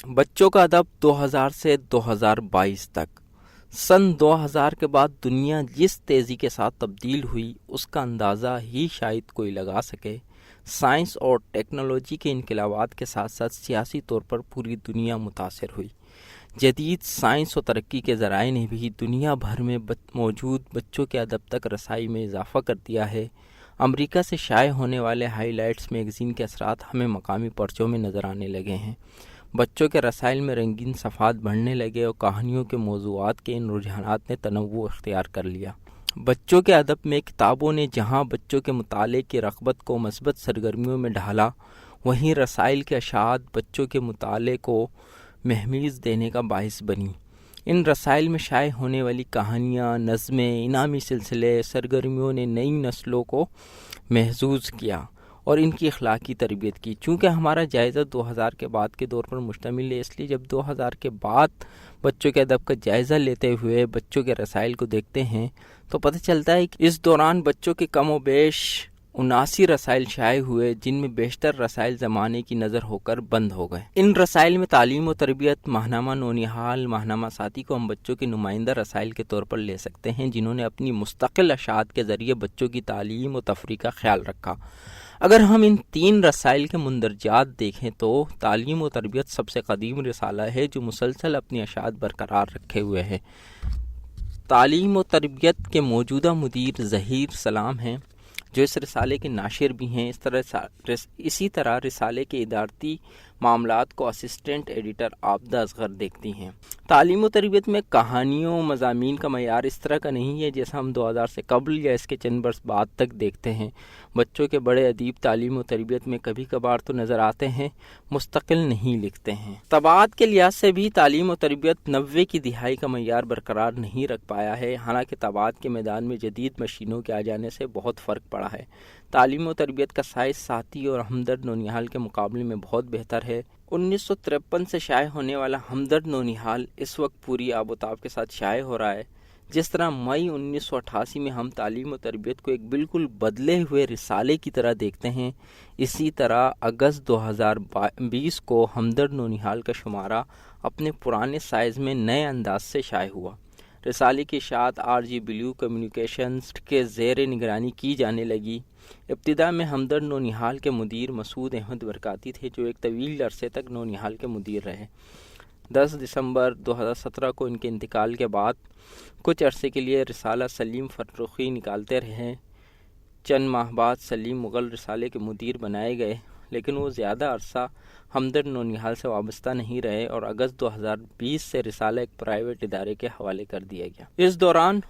بچوں کا ادب 2000 سے 2022 تک۔ سن 2000 کے بعد دنیا جس تیزی کے ساتھ تبدیل ہوئی اس کا اندازہ ہی شاید کوئی لگا سکے۔ سائنس اور ٹیکنالوجی کے انقلابات کے ساتھ ساتھ سیاسی طور پر پوری دنیا متاثر ہوئی۔ جدید سائنس و ترقی کے ذرائع نے بھی دنیا بھر میں موجود بچوں کے ادب تک رسائی میں اضافہ کر دیا ہے۔ امریکہ سے شائع ہونے والے ہائی لائٹس میگزین کے اثرات ہمیں مقامی پرچوں میں نظر آنے لگے ہیں۔ بچوں کے رسائل میں رنگین صفحات بڑھنے لگے اور کہانیوں کے موضوعات کے ان رجحانات نے تنوع اختیار کر لیا۔ بچوں کے ادب میں کتابوں نے جہاں بچوں کے مطالعے کی رغبت کو مثبت سرگرمیوں میں ڈھالا، وہیں رسائل کے اشاعت بچوں کے مطالعے کو مہمیز دینے کا باعث بنی۔ ان رسائل میں شائع ہونے والی کہانیاں، نظمیں، انعامی سلسلے، سرگرمیوں نے نئی نسلوں کو محظوظ کیا اور ان کی اخلاقی تربیت کی۔ چونکہ ہمارا جائزہ 2000 کے بعد کے دور پر مشتمل ہے، اس لیے جب 2000 کے بعد بچوں کے ادب کا جائزہ لیتے ہوئے بچوں کے رسائل کو دیکھتے ہیں تو پتہ چلتا ہے کہ اس دوران بچوں کے کم و بیش 79 رسائل شائع ہوئے، جن میں بیشتر رسائل زمانے کی نظر ہو کر بند ہو گئے۔ ان رسائل میں تعلیم و تربیت، ماہنامہ نونہال، ماہنامہ ساتھی کو ہم بچوں کے نمائندہ رسائل کے طور پر لے سکتے ہیں، جنہوں نے اپنی مستقل اشاعت کے ذریعے بچوں کی تعلیم و تفریح کا خیال رکھا۔ اگر ہم ان 3 رسائل کے مندرجات دیکھیں تو تعلیم و تربیت سب سے قدیم رسالہ ہے جو مسلسل اپنی اشاعت برقرار رکھے ہوئے ہے۔ تعلیم و تربیت کے موجودہ مدیر ظہیر سلام ہیں، جو اس رسالے کے ناشر بھی ہیں۔ اسی طرح رسالے کے ادارتی معاملات کو اسسٹنٹ ایڈیٹر عابدہ اصغر دیکھتی ہیں۔ تعلیم و تربیت میں کہانیوں مضامین کا معیار اس طرح کا نہیں ہے جیسا ہم 2000 سے قبل یا اس کے چند برس بعد تک دیکھتے ہیں۔ بچوں کے بڑے ادیب تعلیم و تربیت میں کبھی کبھار تو نظر آتے ہیں، مستقل نہیں لکھتے ہیں۔ طباعت کے لحاظ سے بھی تعلیم و تربیت 90 کی دہائی کا معیار برقرار نہیں رکھ پایا ہے، حالانکہ طباعت کے میدان میں جدید مشینوں کے آ جانے سے بہت فرق پڑا ہے۔ تعلیم و تربیت کا سائز ساتھی اور ہمدرد نونہال کے مقابلے میں بہت بہتر ہے۔ 1953 سے شائع ہونے والا ہمدرد نونہال اس وقت پوری آب و تاب کے ساتھ شائع ہو رہا ہے۔ جس طرح مئی 1988 میں ہم تعلیم و تربیت کو ایک بالکل بدلے ہوئے رسالے کی طرح دیکھتے ہیں، اسی طرح اگست 2020 کو ہمدرد نونہال کا شمارہ اپنے پرانے سائز میں نئے انداز سے شائع ہوا۔ رسالے کی اشاعت RG بلیو کمیونیکیشنز کے زیر نگرانی کی جانے لگی۔ ابتدا میں ہمدرد نونہال کے مدیر مسعود احمد برکاتی تھے، جو ایک طویل عرصے تک نونہال کے مدیر رہے۔ 10 دسمبر 2017 کو ان کے انتقال کے بعد کچھ عرصے کے لیے رسالہ سلیم فرخی نکالتے رہے۔ چند ماہ بعد سلیم مغل رسالے کے مدیر بنائے گئے، لیکن وہ زیادہ عرصہ ہمدرد نونہال سے وابستہ نہیں رہے اور اگست 2020 سے رسالہ ایک پرائیویٹ ادارے کے حوالے کر دیا گیا۔ اس دوران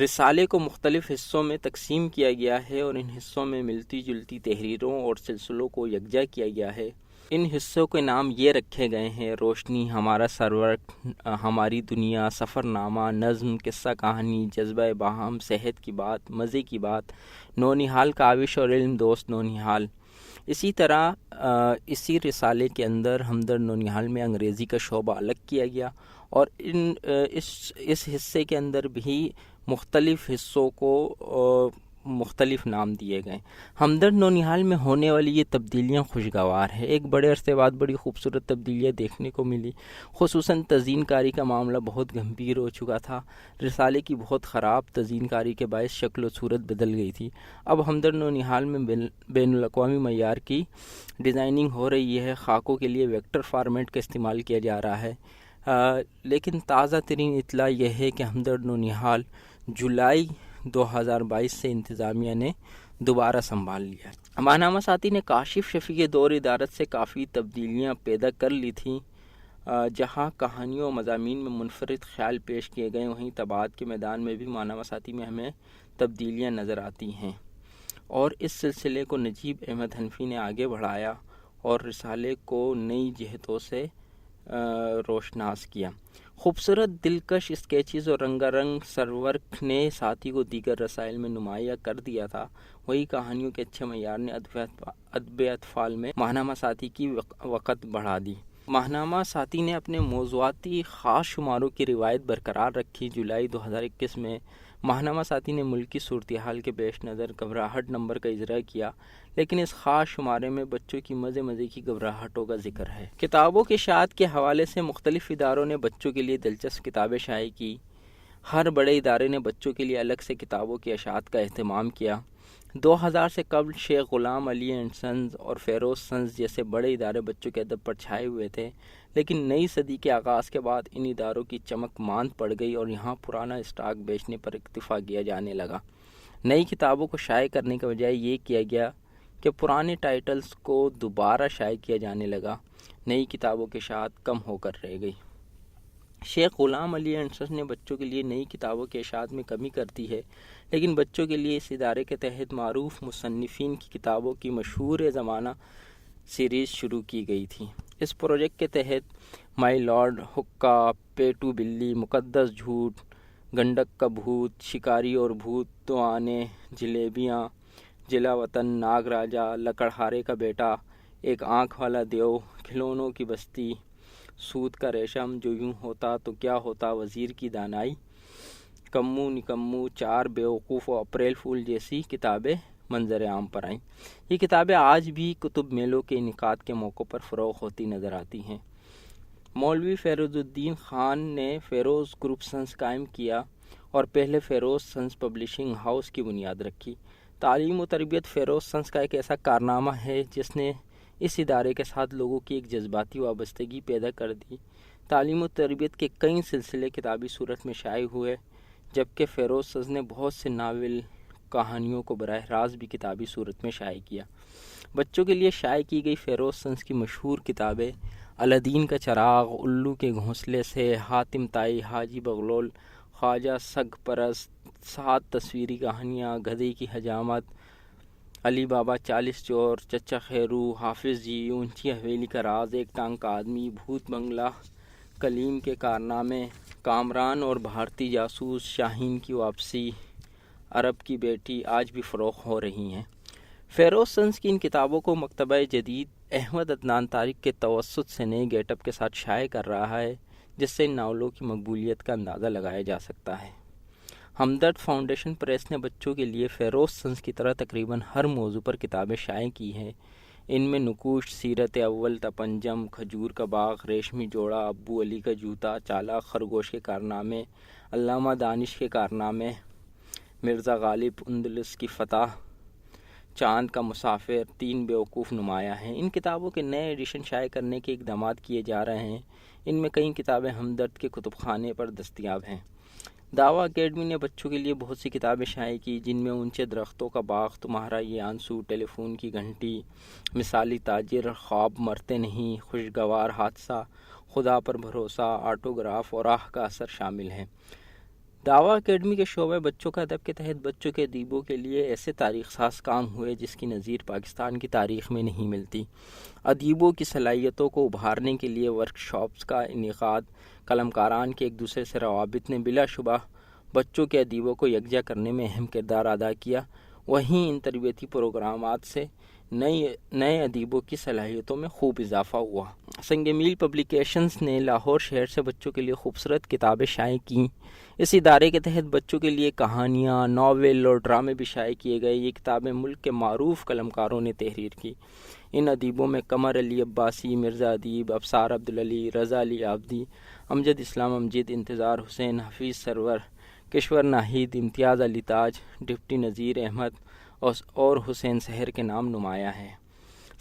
رسالے کو مختلف حصوں میں تقسیم کیا گیا ہے اور ان حصوں میں ملتی جلتی تحریروں اور سلسلوں کو یکجا کیا گیا ہے۔ ان حصوں کے نام یہ رکھے گئے ہیں: روشنی، ہمارا سرور، ہماری دنیا، سفر نامہ، نظم، قصہ کہانی، جذبہ باہم، صحت کی بات، مزے کی بات، نونہال کاوش اور علم دوست نونہال۔ اسی طرح اسی رسالے کے اندر ہمدرد نونہال میں انگریزی کا شعبہ الگ کیا گیا اور اس حصے کے اندر بھی مختلف حصوں کو مختلف نام دیے گئے۔ ہمدرد نونہال میں ہونے والی یہ تبدیلیاں خوشگوار ہیں۔ ایک بڑے عرصے بعد بڑی خوبصورت تبدیلیاں دیکھنے کو ملی، خصوصاً تزئین کاری کا معاملہ بہت گمبھیر ہو چکا تھا۔ رسالے کی بہت خراب تزئین کاری کے باعث شکل و صورت بدل گئی تھی۔ اب ہمدرد نونہال میں بین الاقوامی معیار کی ڈیزائننگ ہو رہی ہے، خاکوں کے لیے ویکٹر فارمیٹ کا استعمال کیا جا رہا ہے۔ لیکن تازہ ترین اطلاع یہ ہے کہ ہمدرد نونہال جولائی 2022 سے انتظامیہ نے دوبارہ سنبھال لیا۔ ماہنامہ ساتھی نے کاشف شفیع کے دور ادارت سے کافی تبدیلیاں پیدا کر لی تھیں۔ جہاں کہانیوں و مضامین میں منفرد خیال پیش کیے گئے، وہیں طباعت کے میدان میں بھی ماہنامہ ساتھی میں ہمیں تبدیلیاں نظر آتی ہیں، اور اس سلسلے کو نجیب احمد حنفی نے آگے بڑھایا اور رسالے کو نئی جہتوں سے روشناس کیا۔ خوبصورت دلکش اسکیچز اور رنگا رنگ سرورق نے ساتھی کو دیگر رسائل میں نمایاں کر دیا تھا، وہی کہانیوں کے اچھے معیار نے ادب اطفال میں ماہنامہ ساتھی کی وقت بڑھا دی۔ ماہنامہ ساتھی نے اپنے موضوعاتی خاص شماروں کی روایت برقرار رکھی۔ جولائی 2021 میں ماہنامہ ساتھی نے ملکی صورتحال کے پیش نظر گھبراہٹ نمبر کا اجرا کیا، لیکن اس خاص شمارے میں بچوں کی مزے کی گھبراہٹوں کا ذکر ہے۔ کتابوں کی اشاعت کے حوالے سے مختلف اداروں نے بچوں کے لیے دلچسپ کتابیں شائع کی۔ ہر بڑے ادارے نے بچوں کے لیے الگ سے کتابوں کی اشاعت کا اہتمام کیا۔ 2000 سے قبل شیخ غلام علی اینڈ سنز اور فیروز سنز جیسے بڑے ادارے بچوں کے ادب پر چھائے ہوئے تھے، لیکن نئی صدی کے آغاز کے بعد ان اداروں کی چمک ماند پڑ گئی اور یہاں پرانا اسٹاک بیچنے پر اکتفا کیا جانے لگا۔ نئی کتابوں کو شائع کرنے کے بجائے یہ کیا گیا کہ پرانے ٹائٹلز کو دوبارہ شائع کیا جانے لگا۔ نئی کتابوں کی اشاعت کم ہو کر رہ گئی۔ شیخ غلام علی اینڈ سنز نے بچوں کے لیے نئی کتابوں کی اشاعت میں کمی کر دی ہے، لیکن بچوں کے لیے اس ادارے کے تحت معروف مصنفین کی کتابوں کی مشہور زمانہ سیریز شروع کی گئی تھی۔ اس پروجیکٹ کے تحت مائی لارڈ، حقہ، پیٹو بلی، مقدس جھوٹ، گنڈک کا بھوت، شکاری اور بھوت، دو آنے، جلیبیاں، جلا وطن، ناگ راجا، لکڑہارے کا بیٹا، ایک آنکھ والا دیو، کھلونوں کی بستی، سود کا ریشم، جو یوں ہوتا تو کیا ہوتا، وزیر کی دانائی، کمو نکمو، چار بیوقوف و اپریل فول جیسی کتابیں منظر عام پر آئیں۔ یہ کتابیں آج بھی کتب میلوں کے انعقاد کے موقع پر فروغ ہوتی نظر آتی ہیں۔ مولوی فیروز الدین خان نے فیروز گروپ سنس قائم کیا اور پہلے فیروز سنس پبلشنگ ہاؤس کی بنیاد رکھی۔ تعلیم و تربیت فیروز سنس کا ایک ایسا کارنامہ ہے جس نے اس ادارے کے ساتھ لوگوں کی ایک جذباتی وابستگی پیدا کر دی۔ تعلیم و تربیت کے کئی سلسلے کتابی صورت میں شائع ہوئے، جبکہ فیروز سنس نے بہت سے ناول کہانیوں کو براہ راست بھی کتابی صورت میں شائع کیا۔ بچوں کے لیے شائع کی گئی فیروز سنس کی مشہور کتابیں الدین کا چراغ، الو کے گھونسلے سے، حاتم طائی، حاجی بغلول، خواجہ سگ پرست، 7 تصویری کہانیاں، گدھے کی حجامت، علی بابا 40 چور، چچا خیرو، حافظ جی، اونچی حویلی کا راز، ایک ٹانگ کا آدمی، بھوت بنگلہ، کلیم کے کارنامے، کامران اور بھارتی جاسوس، شاہین کی واپسی، عرب کی بیٹی آج بھی فروغ ہو رہی ہیں۔ فیروز سنس کی ان کتابوں کو مکتبہ جدید احمد عدنان طارق کے توسط سے نئے گیٹ اپ کے ساتھ شائع کر رہا ہے، جس سے ان ناولوں کی مقبولیت کا اندازہ لگایا جا سکتا ہے۔ ہمدرد فاؤنڈیشن پریس نے بچوں کے لیے فیروز سنس کی طرح تقریباً ہر موضوع پر کتابیں شائع کی ہیں۔ ان میں نقوش، سیرت اول، تپنجم، کھجور کا باغ، ریشمی جوڑا، ابو علی کا جوتا، چالاک خرگوش کے کارنامے، علامہ دانش کے کارنامے، مرزا غالب، اندلس کی فتح، چاند کا مسافر، 3 بیوقوف نمایاں ہیں۔ ان کتابوں کے نئے ایڈیشن شائع کرنے کے اقدامات کیے جا رہے ہیں۔ ان میں کئی کتابیں ہمدرد کے کتب خانے پر دستیاب ہیں۔ دعویٰ اکیڈمی نے بچوں کے لیے بہت سی کتابیں شائع کی، جن میں اونچے درختوں کا باغ، تمہارا یہ آنسو، ٹیلی فون کی گھنٹی، مثالی تاجر، خواب مرتے نہیں، خوشگوار حادثہ، خدا پر بھروسہ، آٹوگراف اور آہ کا اثر شامل ہیں۔ دعویٰ اکیڈمی کے شعبہ بچوں کا ادب کے تحت بچوں کے ادیبوں کے لیے ایسے تاریخ ساز کام ہوئے جس کی نظیر پاکستان کی تاریخ میں نہیں ملتی۔ ادیبوں کی صلاحیتوں کو ابھارنے کے لیے ورکشاپس کا انعقاد، قلمکاران کے ایک دوسرے سے روابط نے بلا شبہ بچوں کے ادیبوں کو یکجا کرنے میں اہم کردار ادا کیا۔ وہیں ان تربیتی پروگرامات سے نئے ادیبوں کی صلاحیتوں میں خوب اضافہ ہوا۔ سنگ میل پبلیکیشنز نے لاہور شہر سے بچوں کے لیے خوبصورت کتابیں شائع کیں۔ اس ادارے کے تحت بچوں کے لیے کہانیاں، ناول اور ڈرامے بھی شائع کیے گئے۔ یہ کتابیں ملک کے معروف قلمکاروں نے تحریر کی۔ ان ادیبوں میں قمر علی عباسی، مرزا ادیب، ابصار عبدالعلی، رضا علی عابدی، امجد اسلام امجد، انتظار حسین، حفیظ سرور، کشور ناہید، امتیاز علی تاج، ڈپٹی نذیر احمد اور حسین سحر کے نام نمایاں ہیں۔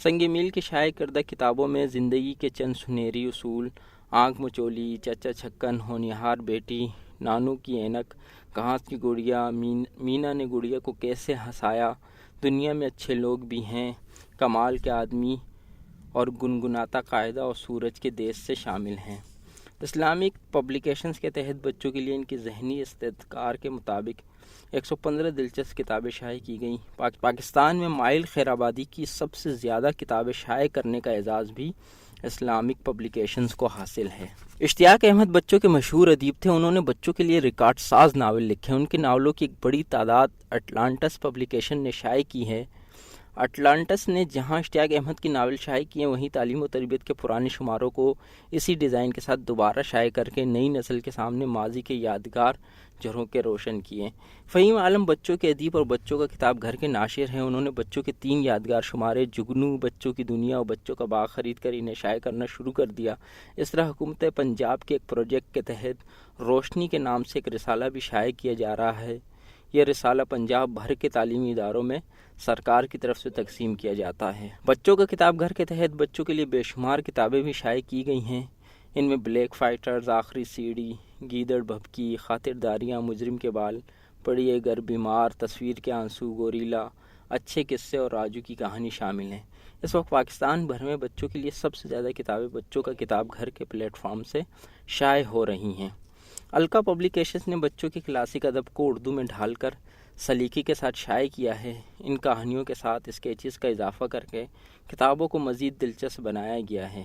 سنگ میل کی شائع کردہ کتابوں میں زندگی کے چند سنہری اصول، آنکھ مچولی، چچا چھکن، ہونہار بیٹی، نانو کی اینک، گھاس کی گڑیا، مینا نے گڑیا کو کیسے ہنسایا، دنیا میں اچھے لوگ بھی ہیں، کمال کے آدمی اور گنگناتا قاعدہ اور سورج کے دیش سے شامل ہیں۔ اسلامک پبلیکیشنز کے تحت بچوں کے لیے ان کی ذہنی استذکار کے مطابق 115 دلچسپ کتابیں شائع کی گئیں۔ پاکستان میں مائل خیر آبادی کی سب سے زیادہ کتابیں شائع کرنے کا اعزاز بھی اسلامک پبلیکیشنز کو حاصل ہے۔ اشتیاق احمد بچوں کے مشہور ادیب تھے۔ انہوں نے بچوں کے لیے ریکارڈ ساز ناول لکھے۔ ان کے ناولوں کی ایک بڑی تعداد اٹلانٹس پبلیکیشن نے شائع کی ہے۔ اٹلانٹس نے جہاں اشتیاق احمد کی ناول شائع کیے، وہیں تعلیم و تربیت کے پرانے شماروں کو اسی ڈیزائن کے ساتھ دوبارہ شائع کر کے نئی نسل کے سامنے ماضی کے یادگار جھروکے روشن کیے۔ فہیم عالم بچوں کے ادیب اور بچوں کا کتاب گھر کے ناشر ہیں۔ انہوں نے بچوں کے 3 یادگار شمارے، جگنو، بچوں کی دنیا اور بچوں کا باغ خرید کر انہیں شائع کرنا شروع کر دیا۔ اس طرح حکومت پنجاب کے ایک پروجیکٹ کے تحت روشنی کے نام سے ایک رسالہ بھی شائع کیا جا رہا ہے۔ یہ رسالہ پنجاب بھر کے تعلیمی اداروں میں سرکار کی طرف سے تقسیم کیا جاتا ہے۔ بچوں کا کتاب گھر کے تحت بچوں کے لیے بے شمار کتابیں بھی شائع کی گئی ہیں۔ ان میں بلیک فائٹرز، آخری سیڑھی، گیدڑ بھبکی، خاطرداریاں، مجرم کے بال، پڑھیے گر بیمار، تصویر کے آنسو، گوریلا، اچھے قصے اور راجو کی کہانی شامل ہیں۔ اس وقت پاکستان بھر میں بچوں کے لیے سب سے زیادہ کتابیں بچوں کا کتاب گھر کے پلیٹ فارم سے شائع ہو رہی ہیں۔ الکا پبلیکیشنز نے بچوں کے کلاسک ادب کو اردو میں ڈھال کر سلیقے کے ساتھ شائع کیا ہے۔ ان کہانیوں کے ساتھ اسکیچز کا اضافہ کر کے کتابوں کو مزید دلچسپ بنایا گیا ہے۔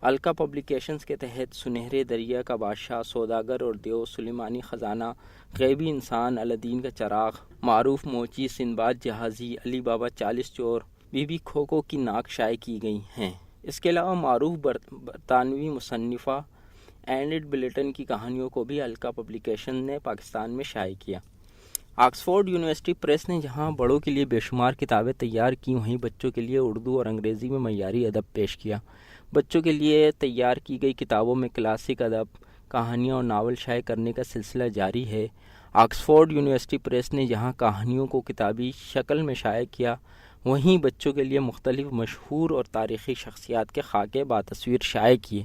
الکا پبلیکیشنز کے تحت سنہرے دریا کا بادشاہ، سوداگر اور دیو، سلیمانی خزانہ، غیبی انسان، الدین کا چراغ، معروف موچی، سندباد جہازی، علی بابا 40 چور، بی بی کھوکھو کی ناک شائع کی گئی ہیں۔ اس کے علاوہ معروف برطانوی مصنفہ اینڈ بلیٹن کی کہانیوں کو بھی الکا پبلیکیشن نے پاکستان میں شائع کیا۔ آکسفورڈ یونیورسٹی پریس نے جہاں بڑوں کے لیے بے شمار کتابیں تیار کی، وہیں بچوں کے لیے اردو اور انگریزی میں معیاری ادب پیش کیا۔ بچوں کے لیے تیار کی گئی کتابوں میں کلاسک ادب، کہانیاں اور ناول شائع کرنے کا سلسلہ جاری ہے۔ آکسفورڈ یونیورسٹی پریس نے جہاں کہانیوں کو کتابی شکل میں شائع کیا، وہیں بچوں کے لیے مختلف مشہور اور تاریخی شخصیات کے خاکے باتصویر شائع کیے۔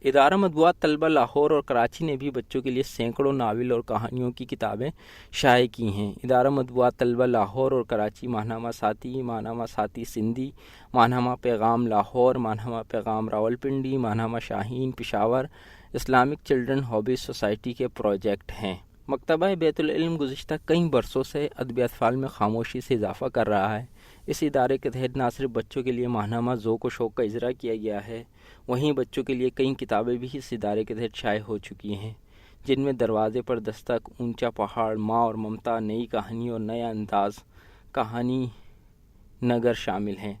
ادارہ مطبوعات طلبہ لاہور اور کراچی نے بھی بچوں کے لیے سینکڑوں ناول اور کہانیوں کی کتابیں شائع کی ہیں۔ ادارہ مطبوعات طلبہ لاہور اور کراچی ماہنامہ ساتھی، ماہنامہ ساتھی سندھی، ماہنامہ پیغام لاہور، ماہنامہ پیغام راولپنڈی، ماہنامہ Shaheen Peshawar, Islamic children hobbies society کے پروجیکٹ ہیں۔ مکتبہ بیت العلم گزشتہ کئی برسوں سے ادبی اطفال میں خاموشی سے اضافہ کر رہا ہے۔ اس ادارے کے تحت نہ صرف بچوں کے لیے ماہنامہ ذوق و شوق کا اجرا کیا گیا ہے، وہیں بچوں کے لیے کئی کتابیں بھی اس ادارے کے تحت شائع ہو چکی ہیں، جن میں دروازے پر دستک، اونچا پہاڑ، ماں اور ممتا، نئی کہانی اور نیا انداز، کہانی نگر شامل ہیں۔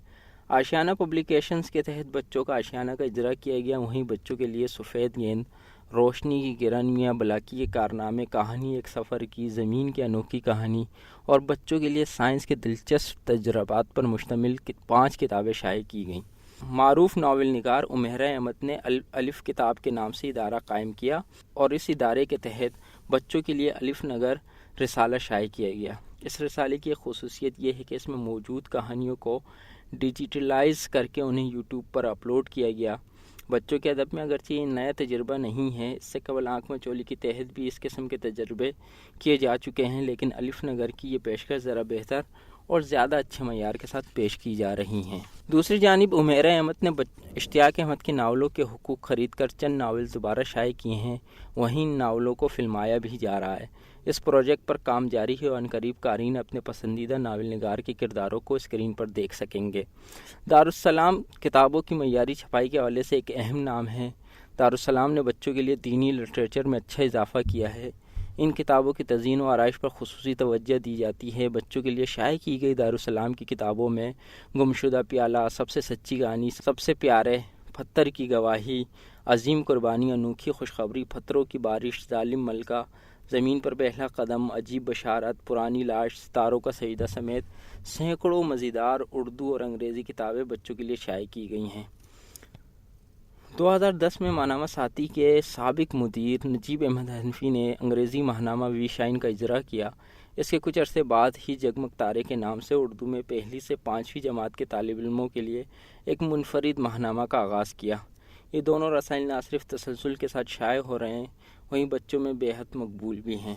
آشیانہ پبلیکیشنز کے تحت بچوں کا آشیانہ کا اجرا کیا گیا، وہیں بچوں کے لیے سفید گیند، روشنی کی کرن، میاں بلاکی کے کارنامے، کہانی ایک سفر کی، زمین کی انوکھی کہانی اور بچوں کے لیے سائنس کے دلچسپ تجربات پر مشتمل 5 کتابیں شائع کی گئیں۔ معروف ناول نگار عمیرہ احمد نے الف کتاب کے نام سے ادارہ قائم کیا اور اس ادارے کے تحت بچوں کے لیے الف نگر رسالہ شائع کیا گیا۔ اس رسالے کی ایک خصوصیت یہ ہے کہ اس میں موجود کہانیوں کو ڈیجیٹلائز کر کے انہیں یوٹیوب پر اپلوڈ کیا گیا۔ بچوں کے ادب میں اگرچہ یہ نیا تجربہ نہیں ہے، اس سے قبل آنکھ میں چولی کے تحت بھی اس قسم کے تجربے کیے جا چکے ہیں، لیکن الف نگر کی یہ پیشکش ذرا بہتر اور زیادہ اچھے معیار کے ساتھ پیش کی جا رہی ہیں۔ دوسری جانب عمیرہ احمد نے اشتیاق احمد کے ناولوں کے حقوق خرید کر چند ناول دوبارہ شائع کیے ہیں، وہیں ان ناولوں کو فلمایا بھی جا رہا ہے۔ اس پروجیکٹ پر کام جاری ہے اور عنقریب قارئین اپنے پسندیدہ ناول نگار کے کرداروں کو اسکرین پر دیکھ سکیں گے۔ دارالسلام کتابوں کی معیاری چھپائی کے حوالے سے ایک اہم نام ہے۔ دارالسلام نے بچوں کے لیے دینی لٹریچر میں اچھا اضافہ کیا ہے۔ ان کتابوں کی تزئین و آرائش پر خصوصی توجہ دی جاتی ہے۔ بچوں کے لیے شائع کی گئی دارالسلام کی کتابوں میں گمشدہ پیالہ، سب سے سچی کہانی، سب سے پیارے، پتھر کی گواہی، عظیم قربانی، انوکھی خوشخبری، پتھروں کی بارش، ظالم ملکہ، زمین پر پہلا قدم، عجیب بشارت، پرانی لاش، ستاروں کا سجدہ سمیت سینکڑوں مزیدار اردو اور انگریزی کتابیں بچوں کے لیے شائع کی گئی ہیں۔ 2010 میں ماہنامہ ساتھی کے سابق مدیر نجیب احمد حنفی نے انگریزی ماہنامہ وی شائن کا اجرا کیا۔ اس کے کچھ عرصے بعد ہی جگمگ تارے کے نام سے اردو میں پہلی سے 5ویں جماعت کے طالب علموں کے لیے ایک منفرد ماہنامہ کا آغاز کیا۔ یہ دونوں رسائل نہ صرف تسلسل کے ساتھ شائع ہو رہے ہیں، وہیں بچوں میں بے حد مقبول بھی ہیں۔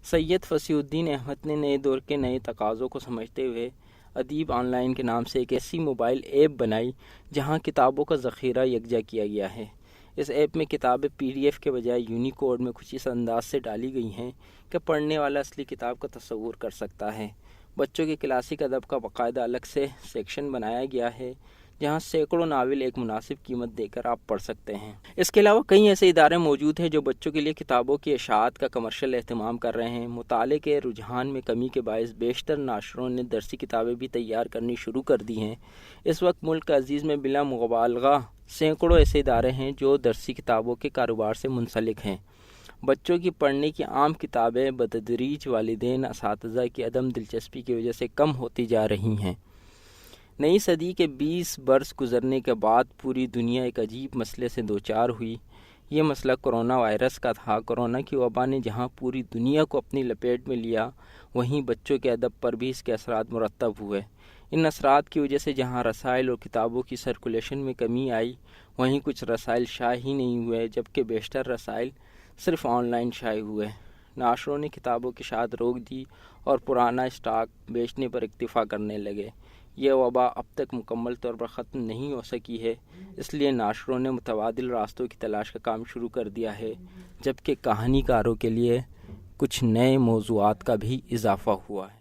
سید فصیح الدین احمد نے نئے دور کے نئے تقاضوں کو سمجھتے ہوئے ادیب آن لائن کے نام سے ایک ایسی موبائل ایپ بنائی جہاں کتابوں کا ذخیرہ یکجا کیا گیا ہے۔ اس ایپ میں کتابیں PDF کے بجائے یونیکوڈ میں کچھ اس انداز سے ڈالی گئی ہیں کہ پڑھنے والا اصلی کتاب کا تصور کر سکتا ہے۔ بچوں کے کلاسک ادب کا باقاعدہ الگ سے سیکشن بنایا گیا ہے جہاں سینکڑوں ناول ایک مناسب قیمت دے کر آپ پڑھ سکتے ہیں۔ اس کے علاوہ کئی ایسے ادارے موجود ہیں جو بچوں کے لیے کتابوں کی اشاعت کا کمرشل اہتمام کر رہے ہیں۔ مطالعے کے رجحان میں کمی کے باعث بیشتر ناشروں نے درسی کتابیں بھی تیار کرنی شروع کر دی ہیں۔ اس وقت ملک عزیز میں بلا مبالغہ سینکڑوں ایسے ادارے ہیں جو درسی کتابوں کے کاروبار سے منسلک ہیں۔ بچوں کی پڑھنے کی عام کتابیں بتدریج والدین اساتذہ کی عدم دلچسپی کی وجہ سے کم ہوتی جا رہی ہیں۔ نئی صدی کے 20 برس گزرنے کے بعد پوری دنیا ایک عجیب مسئلے سے دوچار ہوئی۔ یہ مسئلہ کرونا وائرس کا تھا۔ کرونا کی وبا نے جہاں پوری دنیا کو اپنی لپیٹ میں لیا، وہیں بچوں کے ادب پر بھی اس کے اثرات مرتب ہوئے۔ ان اثرات کی وجہ سے جہاں رسائل اور کتابوں کی سرکولیشن میں کمی آئی، وہیں کچھ رسائل شائع ہی نہیں ہوئے، جبکہ بیشتر رسائل صرف آن لائن شائع ہوئے۔ ناشروں نے کتابوں کی اشاعت روک دی اور پرانا اسٹاک بیچنے پر اکتفا کرنے لگے۔ یہ وبا اب تک مکمل طور پر ختم نہیں ہو سکی ہے، اس لیے ناشروں نے متبادل راستوں کی تلاش کا کام شروع کر دیا ہے، جبکہ کہانی کاروں کے لیے کچھ نئے موضوعات کا بھی اضافہ ہوا ہے۔